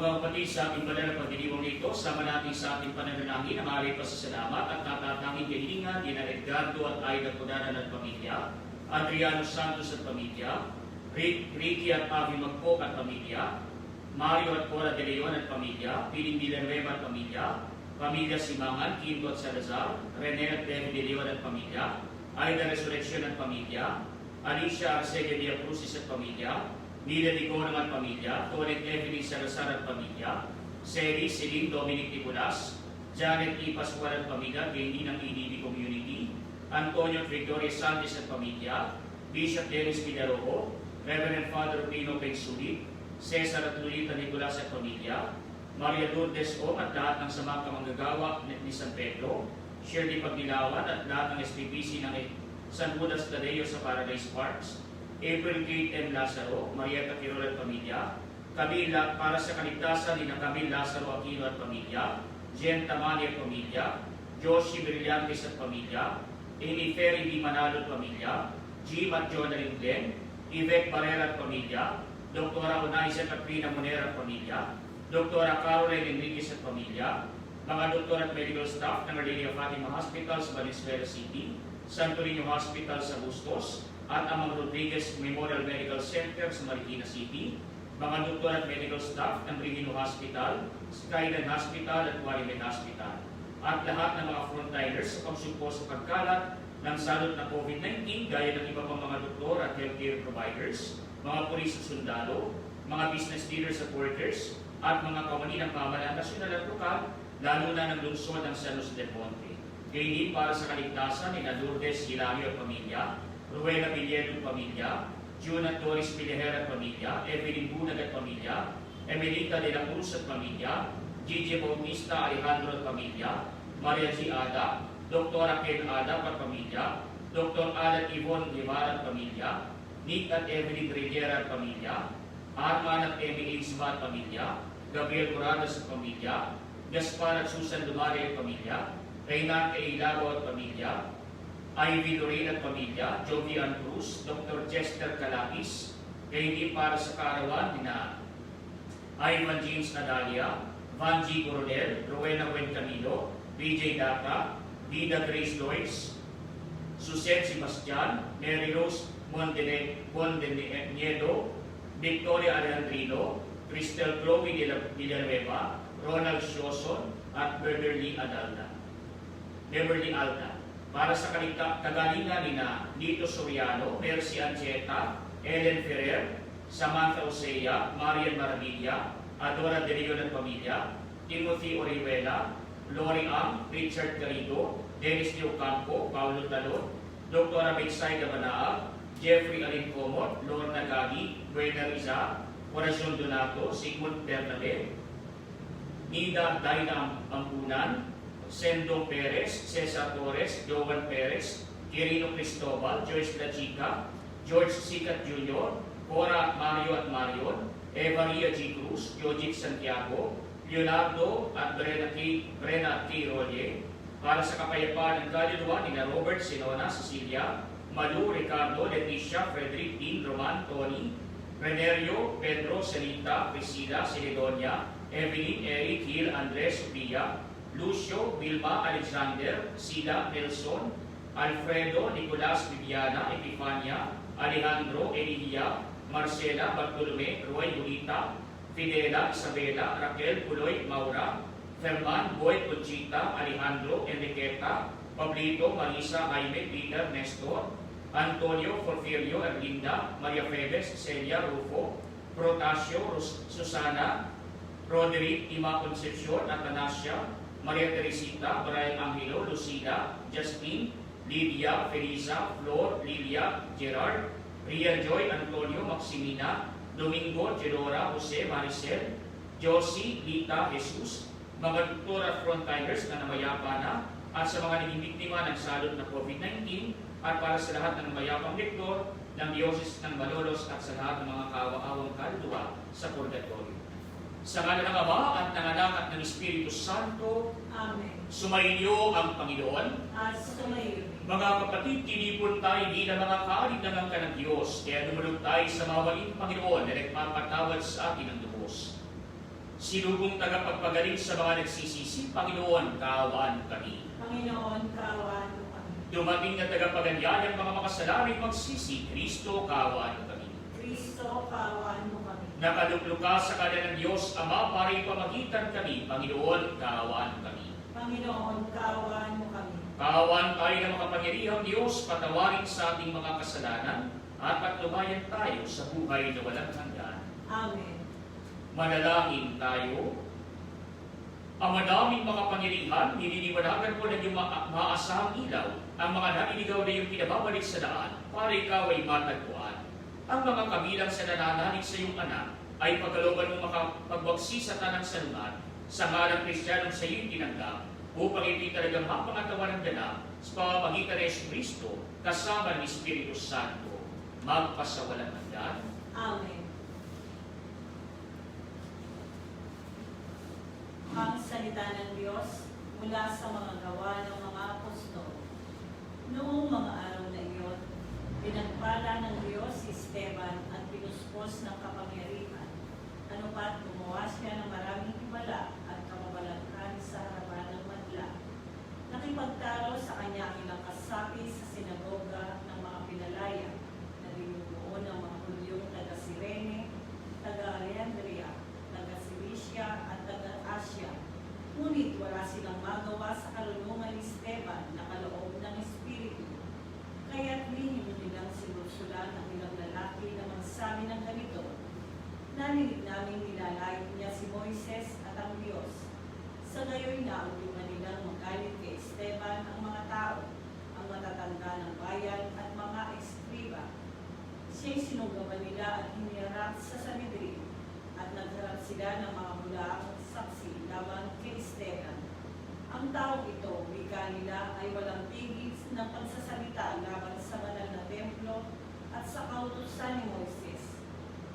mga kapatid, sa ating banal na pagdiriwang ito, sama natin sa ating pananalangin ang aring pasasalamat at natatanging kahilingan ni Edgardo at Aida Pudanan at pamilya, Adriano Santos at pamilya, Ricky at Avi Magpok at pamilya, Mario at Cora De Leon at pamilya, Piling Villanueva at pamilya, pamilya Simangan, Quinto at Salazar, Rene at David De Leon at pamilya, Aida Resurrection at pamilya, Alicia Arcega de Crucis at pamilya, Nila Dicorang at pamilya, Toret Evelyn Salazar at pamilya, Sally Celine Dominic Nicolas, Janet E. Pascual at pamilya, Gaini ng EDB Community, Antonio Victoria Santos at pamilya, Bishop Dennis Pidaroho, Reverend Father Pino Pengsulit, Cesar at Lolita Nicolas at pamilya, Maria Lourdes O at lahat ng samang kamanggagawa ni San Pedro, Shirley Pagdilawan at lahat ng SPPC ng San Judas Tadeo sa Paradise Parks, April Kate M. Lazaro, Marieta Quirol at pamilya, Camila para sa kaligtasan ni Camille Lazaro Aquino at pamilya, Jen Tamani at pamilya, Joshi Brillantes at pamilya, Amy Ferry D. Manalo at pamilya, Jim at Jonathan Glenn, Yvette Barrera at pamilya, Dr. Onaisa Catrina Monera at pamilya, Dr. Caroline Enriquez at pamilya, mga doktor at medical staff ng Ardelia Fatima Hospital sa Valenzuela City, Santo Niño Hospital sa Bustos, at ang mga Rodriguez Memorial Medical Center sa Marikina City, mga doktor at medical staff ng Regino Hospital, Skyline Hospital at Warimen Hospital, at lahat ng mga frontliners sa pagsugpo sa pagkalat ng salot na COVID-19 gaya ng iba pang mga doktor at healthcare providers, mga pulis at sundalo, mga business leaders at workers, at mga kawani ng pamahalaan nasyonal at lokal, lalo na ng lungsod ng San Jose del Monte. Gayon para sa kaligtasan ni Lourdes Hilario at pamilya, Ruela Villedo at pamilya, Juna Torres Pilihera at pamilya, Evelyn Bunag at pamilya, Emelita de la Cruz at pamilya, Gigi Bautista Alejandro at pamilya, Maria G. Ada, Dr. Ken Ada at pamilya, Dr. Alan Yvonne Guevara at pamilya, Nick at Evelyn Rivera at pamilya, Arman at Emily Isma at pamilya, Gabriel Moradas at pamilya, Gaspar at Susan Dumare at pamilya, Reynard Ilago at pamilya, Ivy Lorraine at pamilya, Jovian Cruz, Dr. Chester Calapis, kayo para sa kaarawan ni na Ivan James Nadalia, Van G. Coronel, Rowena Gwen Camilo, BJ Data, Vida Grace Lois, Suset Sebastian, Mary Rose Mondeniedo, Victoria Alejandrino, Cristel Chloe Villanueva, Ronald Sioson, at Beverly Alta. Para sa kagalingan ni na Lito Soriano, Mercy Ancheta, Ellen Ferrer, Samantha Osea, Marian Maravilla, Adora De Leon at pamilya, Timothy Orihuela, Lori Ang, Richard Garrido, Dennis De Ocampo, Paulo Talon, Dr. Abexay Gabanaag, Jeffrey Alin Comot, Lorna Gagi, Buena Riza, Corazon Donato, Sigmund Bernabé, Nida Daina Ampunan, Sendo Perez, Cesar Torres, Jovan Perez, Quirino Cristobal, Joyce La Chica, George Sicat Jr., Cora Mario at Marion, Eva Maria G. Cruz, Jojit Santiago, Leonardo at Brena T. Rolle, para sa kapayapaan ng kaluluwa ni na Robert Sinona, Cecilia, Malu, Ricardo, Leticia, Frederick, Dean, Roman, Tony, Renerio, Pedro, Celita, Priscilla, Celedonia, Evelyn, Eric, Hill, Andres, Sofia, Lucio, Vilma, Alexander, Sila, Nelson, Alfredo, Nicolas, Viviana, Epifania, Alejandro, Emilia, Marcela, Bartolome, Roy, Julita, Fidela, Isabela, Raquel, Puloy, Maura, Ferman, Boy, Conchita, Alejandro, Enriqueta, Pablito, Marisa, Jaime, Peter, Nestor, Antonio, Porfirio, Erlinda, Maria Febes, Celia, Rufo, Protasio, Susana, Roderick, Ima Concepcion, Atanasia, Maria Teresita, Brian Angelo, Lucila, Justine, Lydia, Felisa, Flor, Lilia, Gerard, Ria Joy, Antonio, Maximina, Domingo, Gedora, Jose, Maricel, Josie, Lita, Jesus, mga doktor at frontliners na namayapa na, at sa mga naging biktima ng salot na COVID-19, at para sa lahat ng namayapang lektor ng Diocese ng Malolos at sa lahat ng mga kawa-awang kaluluwa sa purgatorio. Sa ngala ng Ama at ng Anak at ng Espiritu Santo, Amen. Sumainyo ang Panginoon. At sumayo. Mga kapatid, tinipon tayo bilang mga kaalitangan ka ng Diyos, kaya dumulog tayo sa mawaling Panginoon na nagpapatawad sa atin ng lubos. Sinubong tagapagpagaling sa mga nagsisisi, Panginoon, kaawaan mo kami. Panginoon, kaawaan mo kami. Dumating na tagapaganyayang mga makasalalay magsisi, Kristo, kaawaan mo kami. Kristo, kaawaan mo kami. Nakaduplo ka sa kanya ng Diyos, Ama, para ipamagitan kami, Panginoon, kaawaan mo kami. Panginoon, kaawaan mo kami. Kaawaan tayo ng makapangyarihang Diyos, patawarin sa ating mga kasalanan, at patnubayan tayo sa buhay na walang hanggan. Amen. Manalangin tayo. Ama naming makapangyarihan, nililiwanagan mo ng iyong maasahang ilaw ang mga nailigaw na iyong pinababalik sa daan para ikaw ay matagpuan. Ang mga kabilang sa nananalig sa iyong anak ay pagkalooban mong makapagwaksi sa tanang salungat sa ngalang Kristiyanong sa iyong tinanggap upang ito'y talagang mapangatawan ng ganap sa pamamagitan ng Jesucristo kasama ng Espiritu Santo magpasawalang hanggan. Amen. Ang salita ng Diyos mula sa mga gawa ng mga apostol. Noong mga araw na iyon, pinagpala ng Diyos si Esteban at pinuspos ng kapangyarihan. Ano pa't gumawa siya ng maraming himala at kamabalaghan sa harapan ng madla. Nakipagtalo sa kanya ilang kasapi sa sinagoga ng mga pinalaya na binubuo ng mga Hudyong taga-Sirene, taga-Alejandria, taga-Cilicia at taga-Asya. Ngunit wala silang magawa sa kalulungan ni Esteban na kaloob ng Espiritu. Kaya't lihim nilang sinusulan ang ilang lalaki na magsabi ng ganito, narinig namin nilalayo niya si Moises at ang Diyos. Sa gayoy na udyungan nilang magalit kay Esteban ang mga tao, ang matatanda ng bayan at mga eskriba. Siya'y sinugaban nila at hinirap sa Sanhedrin at nagharap sila ng mga hulaang saksi laban kay Esteban. Ang taong ito, wika nila, ay walang tigil ng pagsasalita laban sa banal na templo at sa kautusan ni Moises.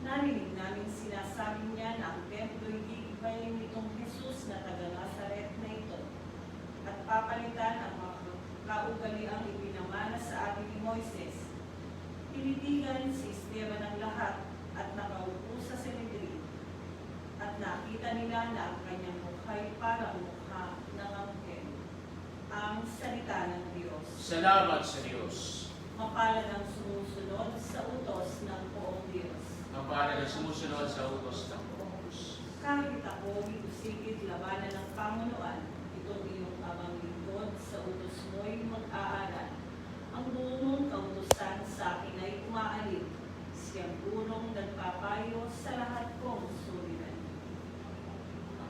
Narinig namin sinasabi niya na ang templo'y gigibayin nitong Jesus na taga-Nazaret na ito at papalitan ang mga kaugaliang ipinamana sa atin ni Moises. Tinitigan si Esteban ang lahat at nakaupo sa Sanhedrin at nakita nila na ang kanyang mukhay parang mukha ng anghel. Ang salita ng Diyos. Salamat sa Diyos. Mapalad ang sumusunod sa utos ng poong Diyos. Mapalad ang sumusunod sa utos ng Diyos. Kahit ako itusigit labanan ng pamunuan, itong iyong amang lingkod sa utos mo'y mag-aaral. Ang buong kautusan sa akin ay umaalib. Siyang punong nagpapayo sa lahat kong suliran.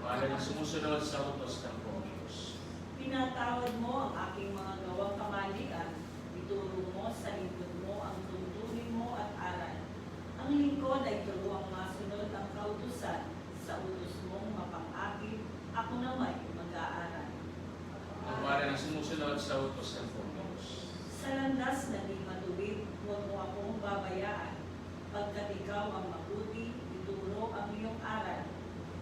Mapalad ang sumusunod sa utos ng Diyos. Pinatawad mo ang aking mga gawang kamalian. Ituro mo sa lingkod mo ang tuntunin mo at aral. Ang lingkod ay turuang masunod ang kautusan. Sa utos mong mapang-akit, ako naman mag-aaral. Mapalad ang sumusunod sa utos ng Diyos. Sa landas na di matuwid, huwag mo akong babayaan. Pagkat ikaw ang mabuti, ituro ang iyong aral.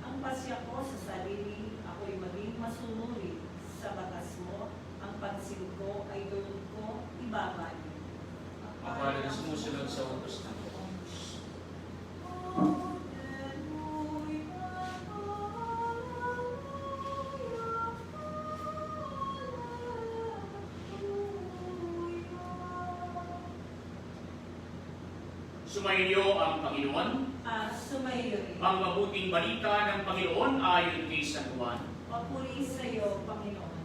Ang pasya ko sa sarili, ako'y maging masunuri. Sa batas mo, ang pansin ko ay doon ko ibabalik. Mapalad ang sumusunod sa utos ng Diyos. Sumainyo ang Panginoon. Sumayo rin. Ang mabuting balita ng Panginoon ayon kay San Juan. Papuri sa iyo, Panginoon.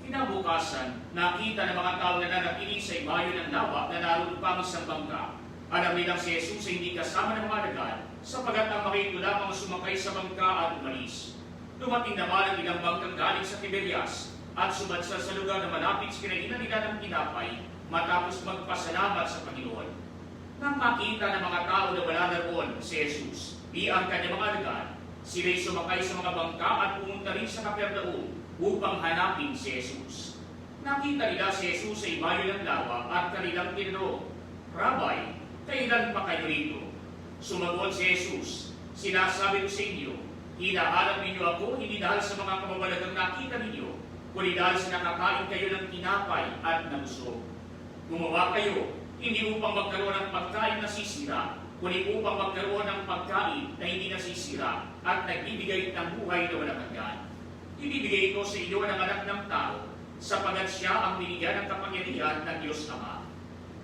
Kinabukasan, nakita ng mga tao na nanatili sa ibayo ng lawa na naroon pang isang bangka. Alam nilang si Jesus ay hindi kasama ng mga dagat, sapagat ang makito lamang sumakay sa bangka at umalis. Dumating naman ang ilang bangkang galing sa Tiberias at sumadsal sa lugar na malapit sa kinainan nila ng tinapay matapos magpasalamat sa Panginoon. Nang makita ng mga tao na wala na roon si Jesus, di ang kanyang mga dagat, sila'y sumakay sa mga bangka at pumunta rin sa Capernaum upang hanapin si Jesus. Nakita nila si Jesus sa ibayo ng lawa at kanilang tinanong, Rabbi, kailan pa kayo rito? Sumagot si Jesus, sinasabi ko sa inyo, hinahanap ninyo ako hindi dahil sa mga kababalagang nakita ninyo, kundi dahil sa nakakain kayo ng tinapay at ng busog. Gumawa kayo, hindi upang magkaroon ng pagkain na sisira, kundi upang magkaroon ng pagkain na hindi nasisira at nagbibigay ng buhay na walang hanggan. Ibibigay ito sa iyo ng anak ng tao, sapagat siya ang binigyan ng kapangyarihan ng Diyos Ama.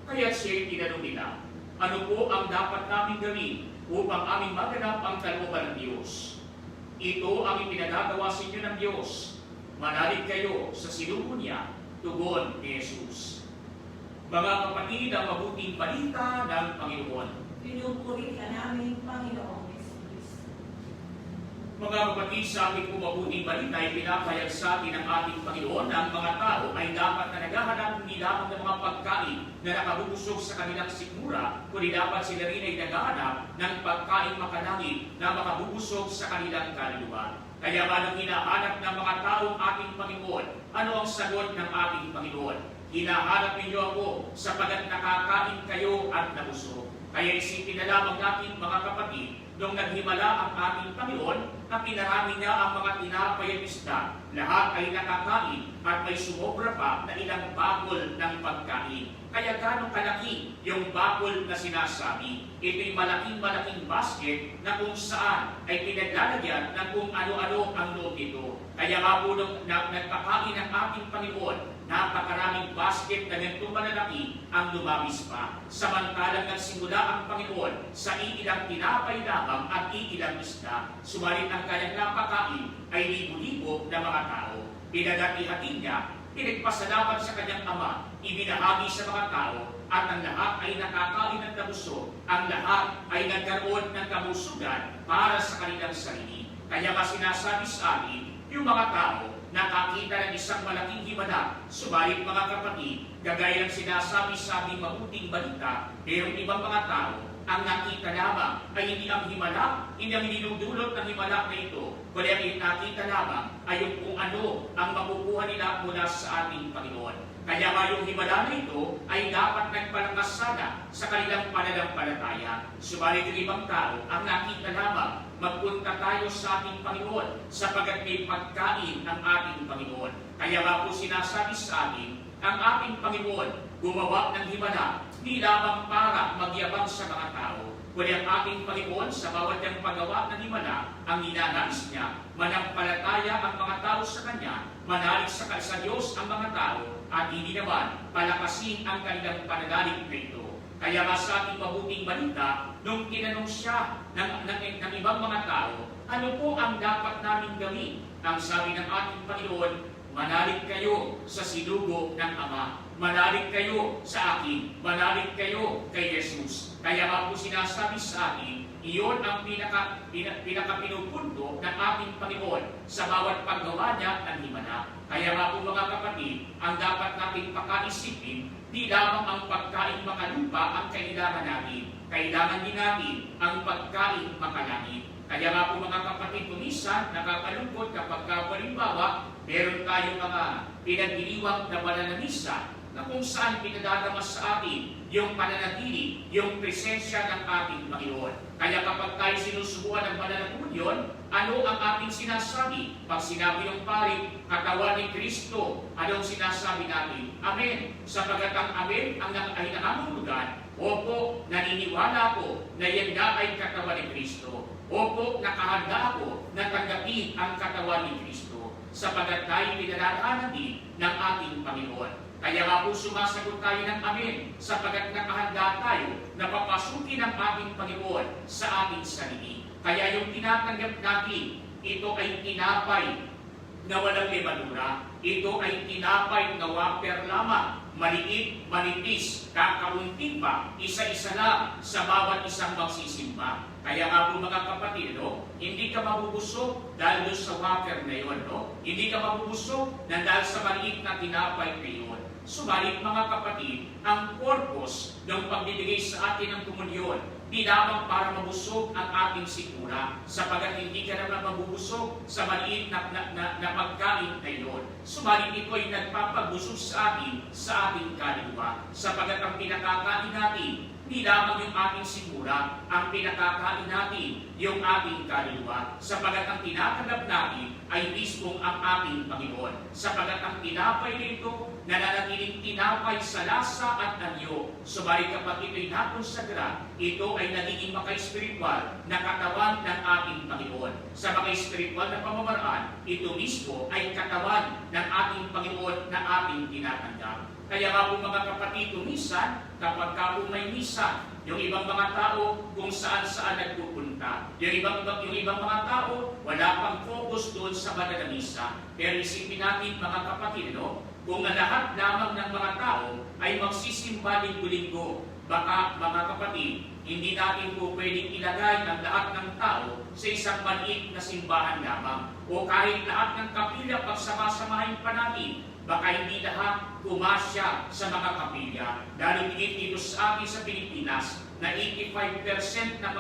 Kaya siya'y tinanong nila, ano po ang dapat namin gawin upang aming maganap ang kalooban ng Diyos? Ito ang ipinagagawa sa inyo ng Diyos. Manalig kayo sa sinugo niya, tugon ni Jesus. Mga kapatid, ang mabuting balita ng Panginoon. Pinupuri ka namin, Panginoong Jesus. Mga kapatid, sa ating mabuting balita ay pinapayag sa atin ng ating Panginoon na ang mga tao ay dapat na naghahanap hindi lamang ng mga pagkain na nakabubusog sa kanilang sikmura, kundi dapat sila rin ay naghahanap ng pagkain makalangit na makabubusog sa kanilang kaluluwa. Kaya anong hinahanap ng mga taong ating Panginoon? Ano ang sagot ng ating Panginoon? Hinahanap ninyo ako sapagat nakakain kayo at nabusog. Kaya isipin na lamang natin mga kapatid, nung naghimala ang ating Panginoon, na pinarami niya ang mga tinapay at isda, lahat ay nakakain at may sumobra pa na ilang bakol ng pagkain. Kaya gano'ng kalaki yung bakol na sinasabi? Ito'y malaking basket na kung saan ay pinaglalagyan ng kung ano-ano ang loob nito. Kaya nga po nung nagpakain ang ating Panginoon, napakaraming basket na ganito malalaki ang lumabis pa. Samantalang nagsimula ang Panginoon sa iilang tinapay lamang at iilang isda, sumalit ang kanyang napakain ay libo-libo na mga tao. Pinagati-hati niya, pinagpasalamat sa kanyang Ama, ibinahagi sa mga tao, at ang lahat ay nakakain ng nabusog. Ang lahat ay nagkaroon ng kabusugan para sa kanilang sarili. Kaya ba sinasabi sa atin, yung mga tao nakakita ng isang malaking himala, subalit mga kapatid, gagaya ng sinasabi sa ating mabuting balita, mayroong ibang mga tao ang nakita lamang ay hindi ang himala, hindi ang dinudulot ng himala na ito, kundi ang nakita lamang ay yung kung ano ang makukuha nila mula sa ating Panginoon. Kaya nga yung himala na ito ay dapat nagpalakas sana sa kanilang pananampalataya. Subalit yung ibang tao ang nakita lamang, magpunta tayo sa ating Panginoon sapagat may pagkain ang ating Panginoon. Kaya nga po sinasabi sa atin, ang ating Panginoon gumawa ng himala, di lamang para magyabang sa mga tao, kundi ang ating Panginoon sa bawat niyang paggawa ng himala, ang ninanais niya, manampalataya ang mga tao sa Kanya, manalig sa Diyos ang mga tao, at hindi naman palakasin ang kanilang pananalig na ito. Kaya nga sa ating mabuting balita, nung tinanong siya ng ibang mga tao, ano po ang dapat namin gawin? Ang sabi ng ating Panginoon, manalig kayo sa sinugo ng Ama. Manalig kayo sa akin. Manalig kayo kay Jesus. Kaya nga po sinasabi sa atin, iyon ang pinakapinupunto ng ating Panginoon sa bawat paggawa niya ng himala. Kaya nga po mga kapatid, ang dapat nating pakaisipin, di lamang ang pagkain makalupa ang kailangan natin. Kailangan din natin ang pagkain makalangit. Kaya nga po mga kapatid, kumisan, nakakalungkot kapag halimbawa, meron tayong mga pinagdiriwang na mananamisa na kung saan pinadadamas sa atin yung pananatili, yung presensya ng ating Panginoon. Kaya kapag tayo sinusubuan ng pananaguyon, ano ang ating sinasabi? Pag sinabi ng pari, katawan ni Kristo, anong sinasabi natin? Amen. Sapagat ang amen ay nangangulugan, opo, naniniwala ko na yan na ay katawan ni Kristo. Opo, nakahanda ako na tanggapin ang katawan ni Kristo. Sapagat tayo pinadadaanan din ng ating Panginoon. Kaya nga po sumasagot tayo ng amen, sapagat nakahanda tayo na papasukin ang ating Panginoon sa ating sarili. Kaya yung tinatanggap natin, ito ay tinapay na walang lemadura. Ito ay tinapay na wafer lamang, maliit, manipis, kakaunti pa, isa-isa lang sa bawat isang magsisimba. Kaya nga po mga kapatid, hindi ka mabubusog dahil doon sa wafer na yun. Hindi ka mabubusog na dahil sa maliit na tinapay na yun. Subalit mga kapatid, ang purpose ng pagbibigay sa atin ng komunyon, di lamang para mabusog ang ating sikmura, sapagat hindi ka naman mabubusog sa maliit na pagkain na yun. Subalit ito ay nagpapabusog sa ating kaluluwa, sapagat ang pinakakain natin, Hindi lamang yung ating sigura ang pinakakain natin, yung ating kaluluwa, sapagat ang tinatanggap natin ay mismong ang ating Panginoon. Sapagat ang tinapay nito, nananatiling tinapay sa lasa at anyo. Subalit kapag ito'y nakonsagra, ito ay nagiging maka-espiritual na katawan ng ating Panginoon. Sa maka-espiritual na pamamaraan, ito mismo ay katawan ng ating Panginoon na ating tinatanggap. Kaya nga po mga kapatid, minsan, kapag ka po may misa, yung ibang mga tao kung saan-saan nagpupunta. Yung ibang mga tao, wala pang focus doon sa banal na misa. Pero isipin natin mga kapatid, no? Kung ang lahat lamang ng mga tao ay magsisimba linggo-linggo, baka mga kapatid, hindi natin po pwedeng ilagay ang lahat ng tao sa isang maliit na simbahan lamang. O kahit lahat ng kapilya pagsama-samahin pa natin, baka hindi lahat pumasya sa mga kapilya. Dahil tingin dito sa atin sa Pilipinas na 85% ng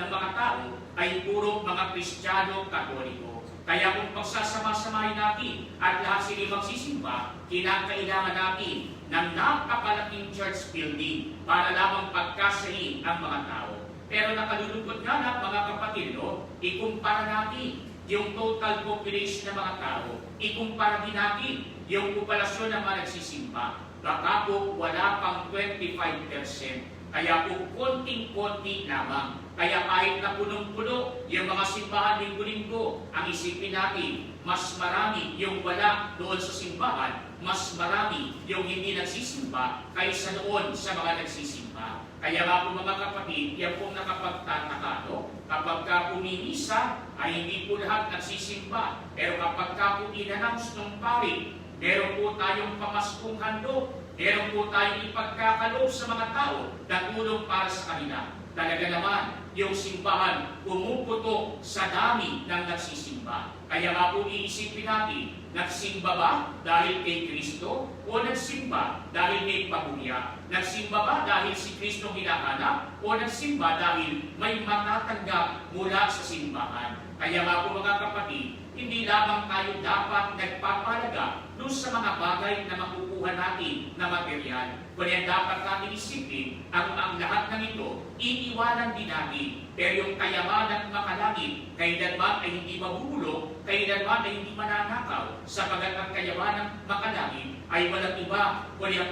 mga tao ay puro mga Kristiyano Katoliko. Kaya kung pagsasama-samahin natin at lahat sila magsisimba, kinakailangan natin ng napakalaking church building para lamang pagkasahin ang mga tao. Pero nakalulungkot nga na mga kapatid, no? Ikumpara natin yung total population ng mga tao. Ikumpara din natin yung populasyon ng mga nagsisimba. Baka po wala pang 25%. Kaya po konting-konti lamang. Kaya kahit na punong-puno yung mga simbahan linggo-linggo, ang isipin natin, mas marami yung wala doon sa simbahan, mas marami yung hindi nagsisimba kaysa doon sa mga nagsisimba. Kaya nga po mga kapatid, yan pong nakapagtataka, no? Kapag ka pumimisa, ay hindi po lahat nagsisimba. Pero kapag ka po in-announce ng pari, meron po tayong pamaskong handog, meron po tayong ipagkakaloob sa mga tao na tulong para sa kanila. Talaga naman, yung simbahan pumuputok sa dami ng nagsisimba. Kaya nga po iisipin natin, nagsimba ba dahil kay Kristo o nagsimba dahil may pamilya? Nagsimba ba dahil si Kristo hinahanap o nagsimba dahil may matatanggap mula sa simbahan? Kaya nga po mga kapatid, hindi lamang tayo dapat nagpapalaga doon sa mga bagay na makukuha natin na material. Kaya dapat natin isipin ang lahat ng ito, iiwanan din natin. Pero yung kayamanan makalangit, kailanman ay hindi mabubulok, kailanman ay hindi mananakaw, sapagat ang kayamanan makalangit ay walang iba kundi ang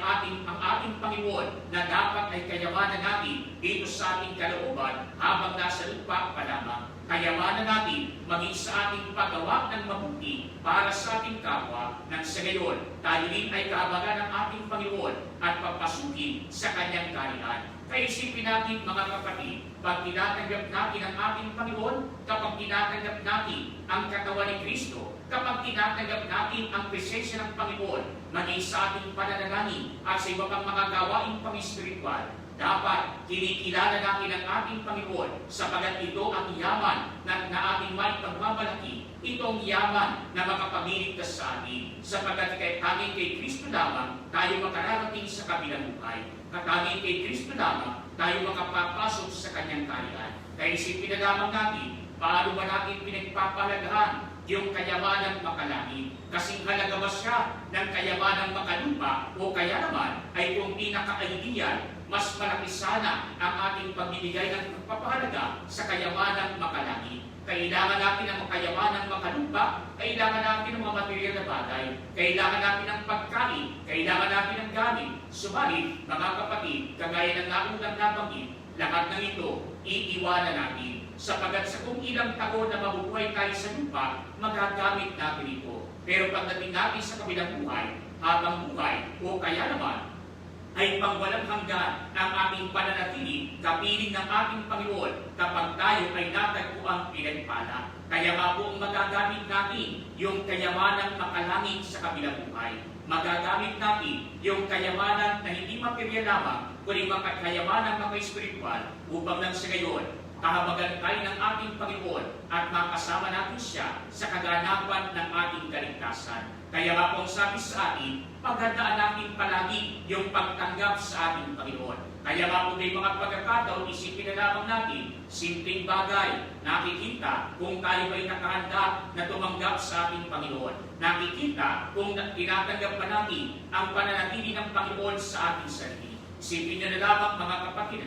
ating Panginoon na dapat ay kayamanan natin dito sa ating kalooban habang nasa lupa pa lamang. Kayamanan natin maging sa ating paggawa ng mabuti para sa ating kapwa nang sa gayon tayo din ay kaabagan ng ating Panginoon at papasukin sa kanyang kaharian. Kaya isipin natin mga kapatid, pag tinatanggap natin ang ating Panginoon, kapag tinatanggap natin ang katawan ni Kristo, kapag tinatanggap natin ang presensya ng Panginoon, maging sa ating pananalangin at sa iba pang mga gawain pang-espiritual, dapat kinikilala natin ang ating Panginoon sapagat ito ang yaman na ating may pagmamalaki. Itong yaman na makapamiligtas sa atin sapagat tanging kay Kristo lamang tayo makararating sa kabilang buhay. Katanging kay Kristo lamang tayo makapapasok sa kanyang kaharian. Kaya isipin na lamang natin, paano ba natin pinagpapalagahan yung kayamanang makalangit? Kasing halaga ba siya ng kayamanang makalupa o kaya naman ay kung pinaka-ideal, mas malaki sana ang ating pagbibigay ng pagpapahalaga sa kayamanang makalangit. Kailangan natin ng kayamanang makalupa, kailangan natin ng mga material na bagay, kailangan natin ng pagkain, kailangan natin ng gamit. Subalit, mga kapatid, kagaya ng naunang nabanggit, lahat ng ito, iiwanan natin. Sapagat sa kung ilang taon na mabubuhay tayo sa lupa, magagamit natin ito. Pero pagdating natin sa kabilang buhay, habang buhay, o kaya naman, ay pangwalang hanggan ang aming pananatili kapiling ng ating Panginoon kapag tayo ay natagpuang pinagpala. Kaya nga po ang magagamit natin yung kayamanang makalangit sa kabilang buhay. Magagamit natin yung kayamanan na hindi material lamang, kundi kayamanang maka-espiritual upang nang sa gayon, kahabagan tayo ng ating Panginoon at makasama natin siya sa kaganapan ng ating kaligtasan. Kaya nga po ang sabi sa atin, paghandaan natin palagi yung pagtanggap sa ating Panginoon. Kaya nga po may mga pagkakataon, isipin na lamang natin, simpleng bagay, nakikita kung tayo ay nakahanda na tumanggap sa ating Panginoon. Nakikita kung tinatanggap pa natin ang pananatili ng Panginoon sa ating sarili. Isipin nyo na lamang mga kapatid,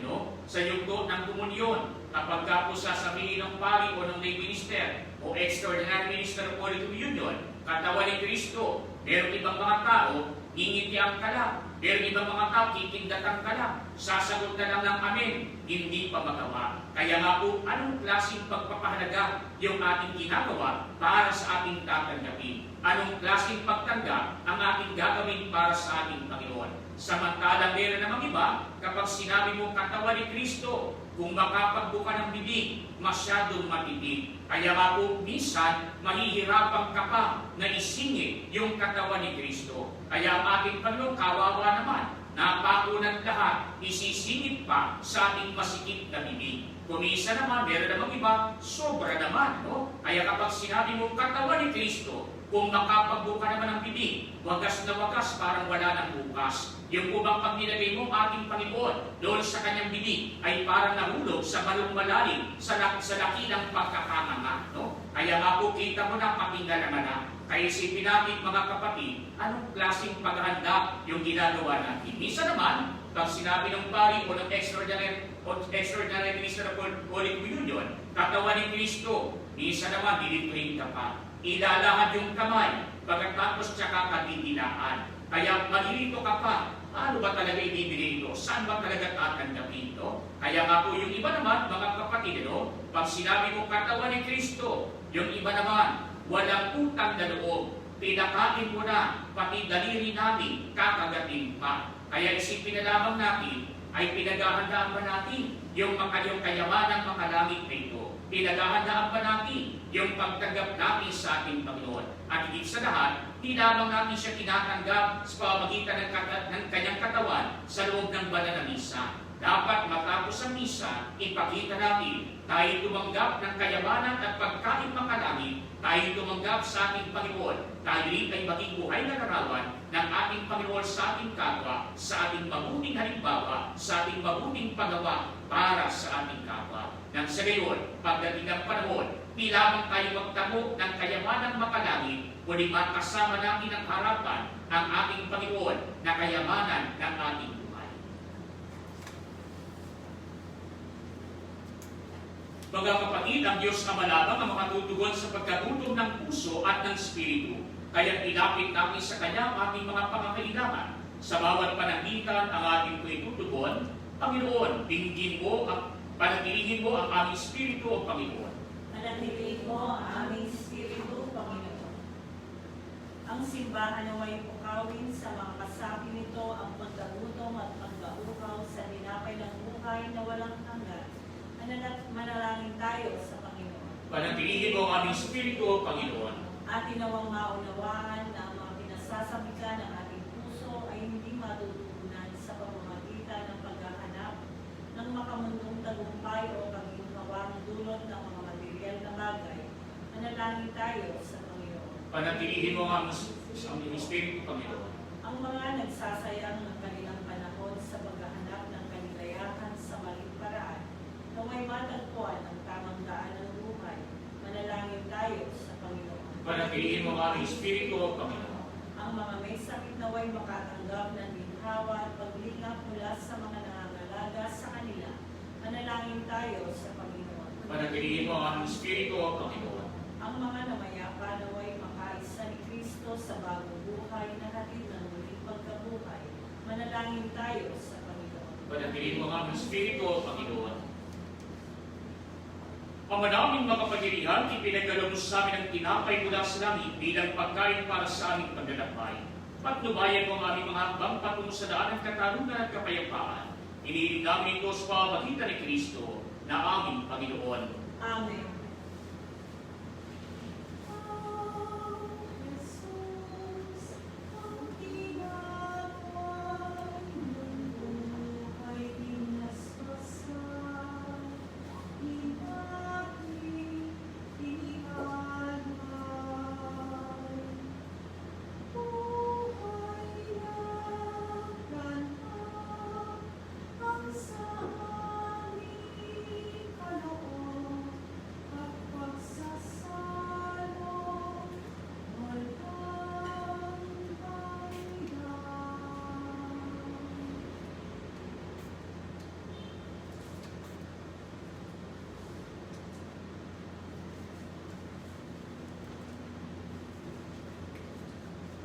sa yugto ng komunyon, kapag ka po sasabihin ng pari o ng lay minister o extraordinary minister of Holy Communion, katawan ni Kristo, merong ibang mga tao, ngingitiang ka lang. Merong ibang mga tao, kikindatan ka lang. Sasagot na lang ng amen, hindi pa magawa. Kaya nga po, anong klaseng pagpapahalaga yung ating ginagawa para sa ating tatanggapin? Anong klaseng pagtanggap ang ating gagawin para sa ating Panginoon? Samantalang meron namang iba, kapag sinabi mo katawan ni Kristo, kung makapagbuka ng bibig, masyadong matibig. Kaya nga po, minsan, mahihirapan ka pa na isingit yung katawan ni Kristo. Kaya ang ating Panginoon, kawawa naman, napakunang lahat, isisingit pa sa ating masikip na bibig. Kumisa naman, meron namang iba, sobra naman, Kaya kapag sinabi mo katawan ni Kristo, kung makapagbuka naman ang bibig, wagas na wagas, parang wala ng bukas. Yung ubang pag nilagay mo ating Panginoon doon sa kanyang bibig ay parang nahulog sa balong malalim sa laki ng pagkakanganga. Kaya nga po kita mo na pakinggan naman na. Kaya isipin natin mga kapatid, anong klaseng paghahanda yung ginagawa natin? Minsan naman, pag sinabi ng pari o ng extraordinary minister of Holy Communion, katawan ni Kristo, minsan naman dilituhin ka pa. Ilalahad yung kamay, pagkatapos tsaka katitinaan. Kaya malilito ka pa, ano ba talaga ibibigay ito? Saan ba talaga tatanggapin ito? Kaya nga po yung iba naman, mga kapatid, pag sinabi mo katawan ni Kristo, yung iba naman, walang utang na loob. Pinakain mo na, pati daliri namin, kakagatin pa. Kaya isipin na lamang natin, ay pinaghahandaan ba natin yung kayamanang makalangit na ito? Pinaghahandaan ba natin yung pagtanggap natin sa ating Panginoon? At higit sa lahat, di lamang natin siya tinatanggap sa pamamagitan ng kanyang katawan sa loob ng banal na misa. Dapat matapos ang misa, ipakita natin tayo tumanggap ng kayamanan at pagkain makalangit, tayo tumanggap sa ating Panginoon. Tayo rin ay maging buhay na larawan ng ating Panginoon sa ating kapwa, sa ating mabuting halimbawa, sa ating mabuting paggawa para sa ating kapwa. Nang sa gayon, pagdating ng panahon, di lamang tayo magtamo ng kayamanang makalangit, kundi makasama natin ang harapan ng ating Panginoon na kayamanan ng ating buhay. Mga kapatid, ang Diyos na malabang ang makatutugon sa pagkagutom ng puso at ng spiritu. Kaya ilapit natin sa Kanya ang ating mga pangangailangan. Sa bawat panangitan ang ating itutugon, Panginoon, panatilihin mo ang aming spiritu, O Panginoon. Panatilihin mo ang aming spiritu, Panginoon. Ang simbahan na may pukawin sa mga kasapi nito ang pagkagutom at pagkauhaw sa dinapay ng buhay na walang hanggan. Manalangin tayo sa Panginoon. Panatilihin mo ang aming spiritu, O Panginoon. At inawang maunawaan na ang mga pinasasabikan ng ating puso ay hindi matutugunan sa pamamagitan ng paghahanap ng makamundong tagumpay o kaginhawang dulot ng mga material na bagay. Manalangin tayo sa Panginoon. Panatilihin mo ang aming spiritu, Panginoon. Ang mga nagsasayang ng kanilang panahon sa paghahanap ng kaligayahan sa maling paraan, na may matagpuan ang tamang daan ng buhay, manalangin tayo sa Panginoon. Panatilihin mo ang aming spiritu, O Panginoon. Ang mga may sakit naway makatanggap ng ginhawa at paglingap mula sa mga nangangalaga sa kanila, manalangin tayo sa Panginoon. Panatilihin mo ang aming spiritu, O Panginoon. Ang mga namayapa naway makaisa ni Kristo sa bagong buhay na hatid ng muling pagkabuhay, manalangin tayo sa Panginoon. Panatilihin mo ang aming spiritu, O Panginoon. Ama naming makapangyarihan, ipinagkaloob mo sa amin ang tinapay mula sa langit bilang pagkain para sa aming paglalakbay. Patnubayan mo ang aming mga hakbang patungo sa daan ng katarungan at kapayapaan. Inihiling namin ito sa pamamagitan ni Kristo na aming Panginoon. Amen.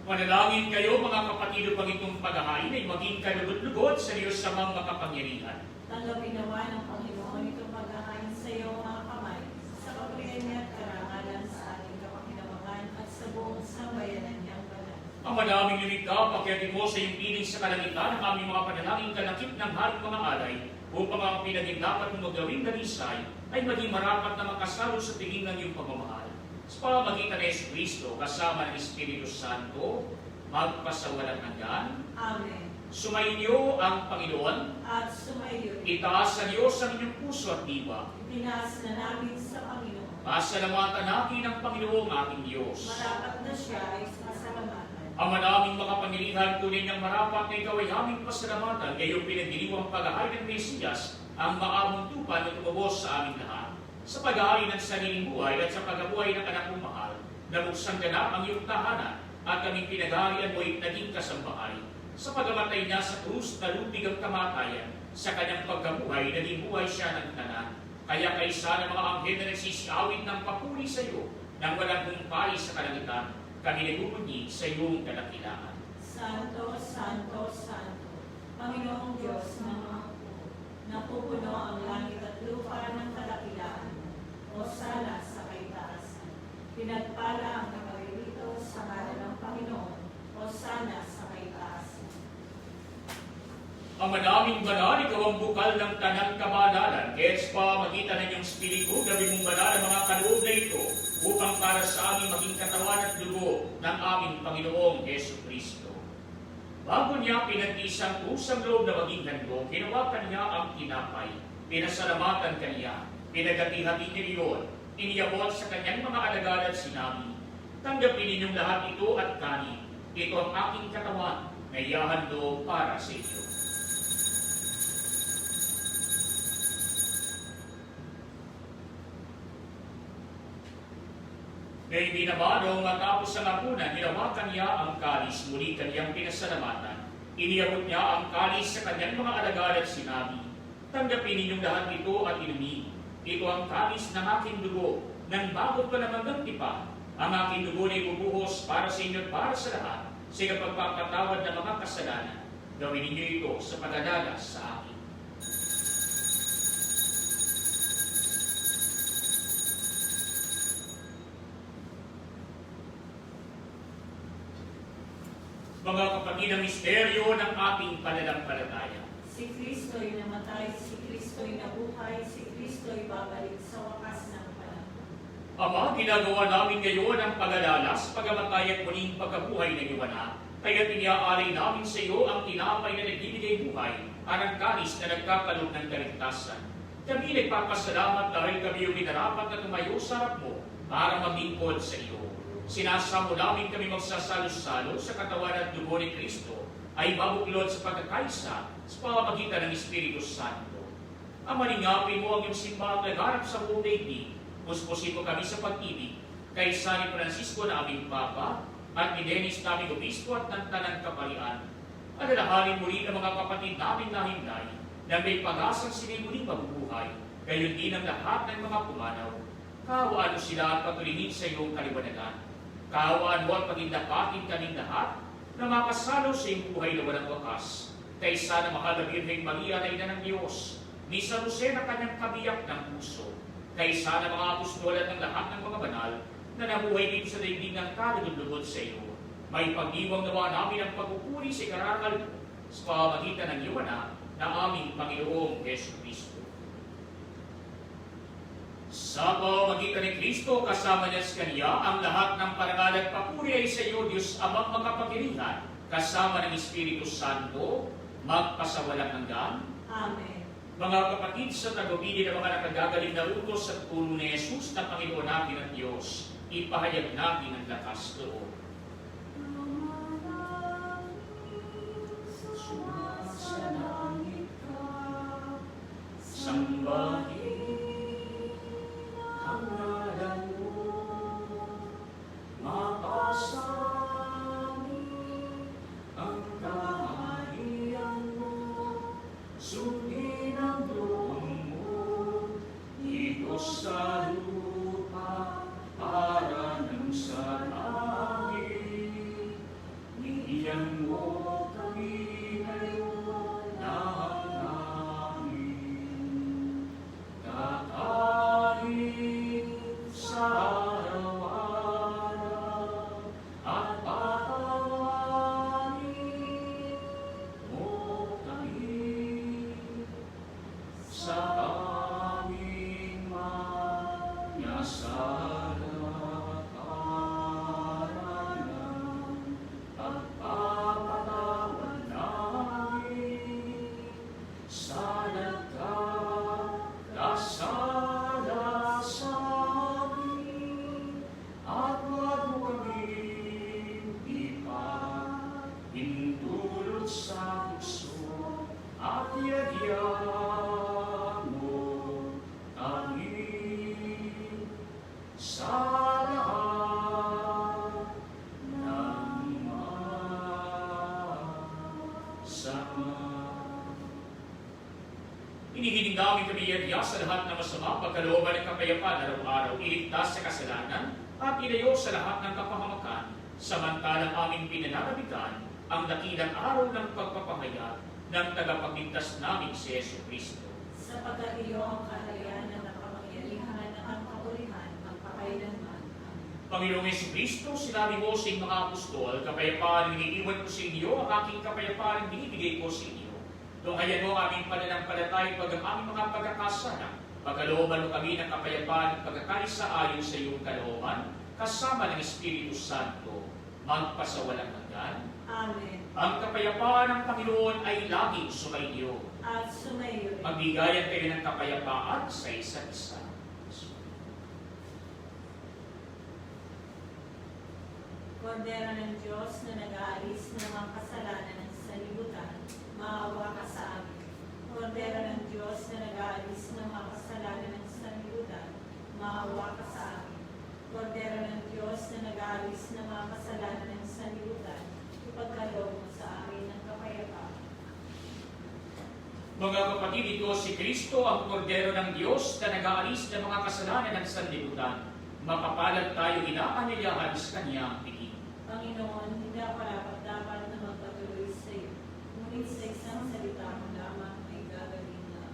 Manalangin kayo mga kapatid upang itong paghahain ay maging kalugod-lugod sa Diyos sa mga makapangyarihan. Tanggapin nawa ng Panginoon itong paghahain sa iyo mga kamay, sa kapurihan niya at karangalan sa ating kapakinabangan at sa buong sambayanan niyang banal. Ang madaming lumikha, pakiatin mo sa iyong piling sa kalangitan ng aming mga panalangin kalakip ng haring mga alay, upang ang pinagdapat mong magawing dalisay ay maging marapat na makasalo sa tingin ng iyong pagmamahal. Sa pamamagitan ng Yesu Kristo, kasama ng Espiritu Santo, magpasawalang hanggan. Amen. Sumainyo ang Panginoon. At sumayo. Itaas sa Diyos ang inyong puso at diwa. Itinaas na namin sa Panginoon. Pasalamatan natin ang Panginoong ating Diyos. Marapat na siya ay pasalamatan. Ang manaming makapangyarihan, tunay niyang marapat na ikaw ay aming pasalamatan, ngayong pinagdiriwang paghahain ng Mesiyas, ang maamong tupa na tumubos sa aming lahat. Sa pag-aari ng sariling buhay at sa pag-abuhay ng anak mong mahal, nabuksan ganap ang iyong tahanan at kaming pinag-aarian mo ay naging kasambahay. Sa pagamatay niya sa krus, nalubig ang kamatayan. Sa kanyang pagkabuhay, naging buhay siya ng tanan. Kaya kaysa ng mga anghel na nagsisiawit ng papuri sa iyo, nang walang humpay sa kalangitan, kami nagbubunyi sa iyong kadakilaan. Santo, Santo, Santo, Panginoong Diyos ng mga napupuno ang langit at lupa ng kadakilaan. O sana sa kaitaasan. Pinagpala ang nakaririto sa ngalan ng Panginoon. O sana sa kaitaasan. Ang manaming banal, ikaw ang bukal ng tanang kabanalan. Kaya't pa magitan ng iyong spiritu, gawin mong banal ang mga kaloob na ito, upang para sa aming maging katawan at dugo ng aming Panginoong Yesu Kristo. Bago niya pinag-isang pusang loob na maging handog, hinawakan niya ang tinapay, pinasalamatan kaniya, pinagati-hati niya iyon, iniyabot sa kanyang mga alagad at sinabi, tanggapin ninyong lahat ito at kanin. Ito ang aking katawan na ihahandog para sa inyo. Ngayon din naman, noong matapos ang hapunan, hinawakan niya ang kalis, muli kaniyang pinasalamatan. Iniyabot niya ang kalis sa kanyang mga alagad at sinabi, tanggapin ninyong lahat ito at inumin. Ito ang kalis ng aking dugo, ng bagot pa naman ng tipa. Ang aking dugo na ibubuhos para sa inyo at para sa lahat, sa pagpapatawad ng mga kasalanan. Gawin ninyo ito sa pag-alala sa akin. Mga kapatid, ang misteryo ng ating pananampalataya. Si Kristo'y namatay, si Kristo'y nabuhay, si Kristo'y babalik sa wakas ng panahon. Ama, ginagawa namin ngayon ang pag-alala sa pagamatay at muling pagkabuhay ng iwan na, kaya iniaalay namin sa iyo ang tinapay na nagbibigay buhay at ang kalis na nagkakalog ng kaligtasan. Kami nagpapasalamat dahil kami yung minarapat na tumayo sa harap mo para maglingkod sa iyo. Sinasamo namin kami magsasalo-salo sa katawan at dugo ni Kristo ay mabuklod sa pagkakaisa sa pamamagitan ng Espiritu Santo. Amalingapin mo ang iyong simbahang laganap sa buong daigdig. Puspusin mo kami sa pag-ibig kaysa ni Francisco na aming Papa at ni Dennis naming Obispo at ng Tanang Kaparian. Alalahanin mo rin ang mga kapatid namin na himlay na may pag-asang sila'y muling mabubuhay, gayon din ang lahat ng mga pumanaw. Kaawaan mo sila at patulingin sa iyong kaliwanagan. Kaawaan mo at pagindakatin kaming lahat na makasalo sa iyong buhay na walang wakas. Kaysa na mahal na Birheng Maria na ina ng Diyos, ni San Jose na kanyang kabiyak ng puso, kaysa na mga apostol at ng lahat ng mga banal na nabuhay dito sa daigdig ng kalugod-lugod sa iyo. May pag-iwang nawa namin ang pagpupuri sa ikarangal mo sa pamamagitan ng iyo na aming Panginoong Yesu Kristo. Sa pamamagitan ni Kristo, kasama niya sa Kanya, ang lahat ng parangal at papuri ay sa iyo, Diyos Amang makapangyarihan, kasama ng Espiritu Santo, magpasawalang hanggan. Amen. Mga kapatid, sa tagubilin ng mga nakagagaling na utos at puro ni Jesus na Panginoon natin at Diyos, ipahayag natin ang lakas loob. Sambahin ang ngalan mo, mapasamin ang kaharian mo, sundin ang loob mo, dito sa lupa para nang sa langit. namin tumiyadya sa lahat ng masama, pagkalooban ng kapayapaan araw-araw, iligtas sa kasalanan, at ilayo sa lahat ng kapahamakan, samantalang aming pinananabitan ang dakilang araw ng pagpapahayag ng tagapagligtas namin si Yesu Kristo. Sapagkat iyo ang kaharian ng kapangyarihan at ang kapurihan ang pakailanman. Panginoong Yesu Kristo, sinabi mo sa iyong mga apostol, kapayapaan ang iniiwan ko sa inyo, ang aking kapayapaan ang binibigay ko sa inyo. Tunghayan mo aming pananampalataya pag ang aming mga pagkakasala. Pagkalooban mo kami ng kapayapaan at pagkakaisa ayon sa iyong kalooban, kasama ng Espiritu Santo, magpasawalang hanggan. Amen. Ang kapayapaan ng Panginoon ay laging sumainyo. At sumayo rin. Magbigayan kayo ng kapayapaan sa isa't isa. Kordero ng Diyos na nag-aalis ng mga kasalanan ng sanlibutan, maawa ka sa amin. Kordero ng Diyos na nag-aalis ng mga kasalanan ng sanlibutan, maawa ka sa amin. Kordero ng Diyos na nag-aalis ng mga kasalanan ng sanlibutan, ipagkaloob mo sa amin ng kapayapaan. Mga kapatid, ito si Kristo, ang kordero ng Diyos na nag-aalis ng mga kasalanan ng sanlibutan. Mapapalad tayo inaanyayahan sa kanyang piging. Panginoon, hindi ako dapat na magpatuloy sa iyo. Ngunit sa isang salita mo lamang ay gagawin na.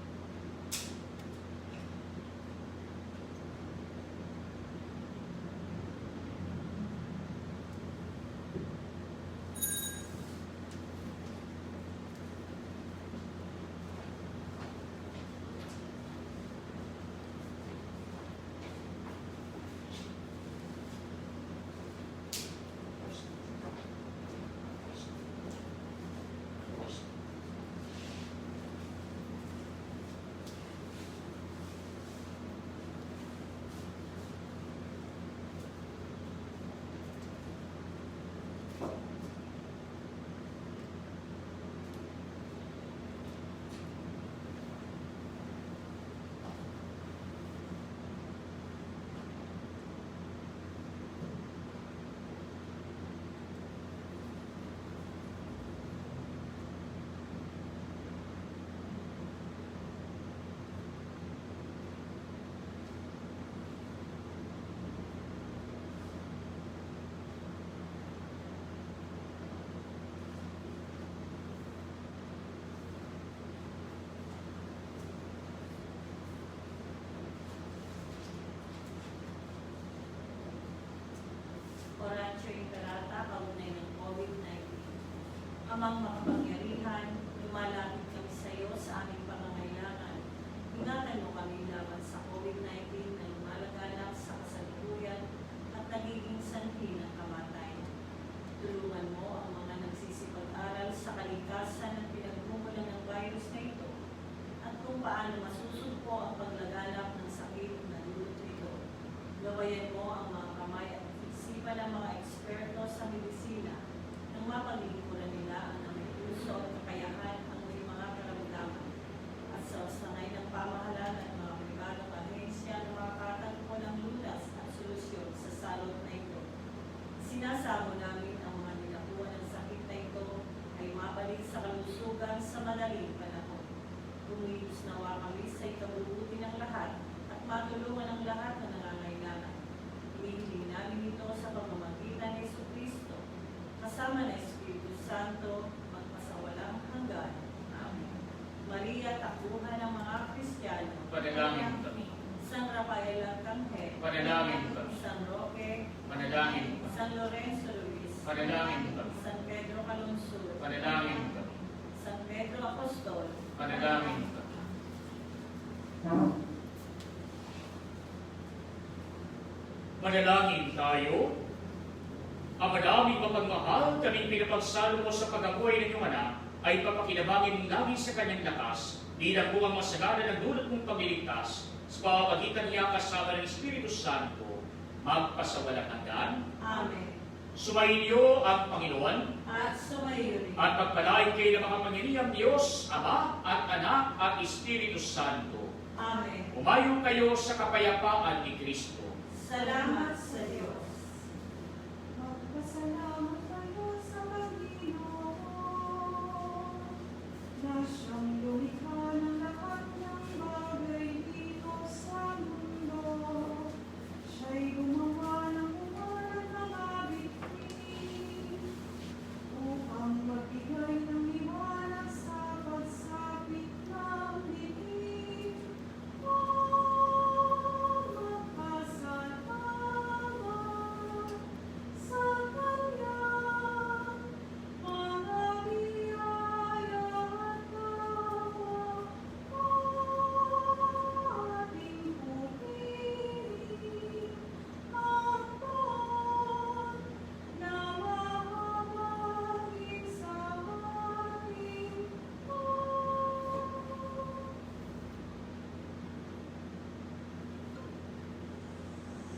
Oratio Imperata, kaugnay ng COVID-19. Amang makapangyarihan, lumalapit kami sa iyo sa aming pangangailangan. Ingatan mo kami laban sa COVID-19 na lumalaganap sa kasalukuyan at nagiging sanhi ng kamatayan. Tulungan mo ang mga nagsisipag-aral sa kalikasan at pinagmumulan ng virus na ito at kung paano masusugpo ang paglaganap ng sakit na dulot nito. Gawayan mo ang mga kamay at isipan ng mga eksperto sa medisina nang mapaglingkuran nila ang may puso at kakayahan ang may mga karamdaman at sa usanay ng pamahalaan at mga pribadong ahensya na makakatagpo ng lunas at solusyon sa salot na ito. Sinasamo namin ang mga nilakuha ng sakit na ito ay mabalik sa kalusugan sa madaling panahon. Kumilos nawa kami sa ikabubuti ng lahat at matulungan ang lahat na nangangailangan. Hinihiling namin ito sa pamamagitan ni Jesucristo, kasama ng Espiritu Santo, magpasawalang hanggan. Amen. Maria, takuhan ng mga Kristiyano, Panalangin kami. San Rafael Arcangel, Panalangin kami. San Roque, Panalangin kami. San Lorenzo Luis, Panalangin kami. San Pedro Calungsod, Panalangin kami. San Pedro Apostol, Panalangin kami. Manalangin tayo. Ang madaming mapagmahal, kaming pinapagsalo mo sa pag-apoy ng iyong anak, ay papakinabangin lagi sa kanyang lakas, bilang buwang masagana ng dulot mong pagliligtas, sa pamamagitan niya kasama ng Espiritu Santo, magpasawalang hanggan. Amen. Sumainyo ang Panginoon, At sumayo rin. at pagpalain kayo ng mga pangyarihang Diyos, Ama at Anak at Espiritu Santo. Amen. Umayo kayo sa kapayapaan ni Kristo. Salamat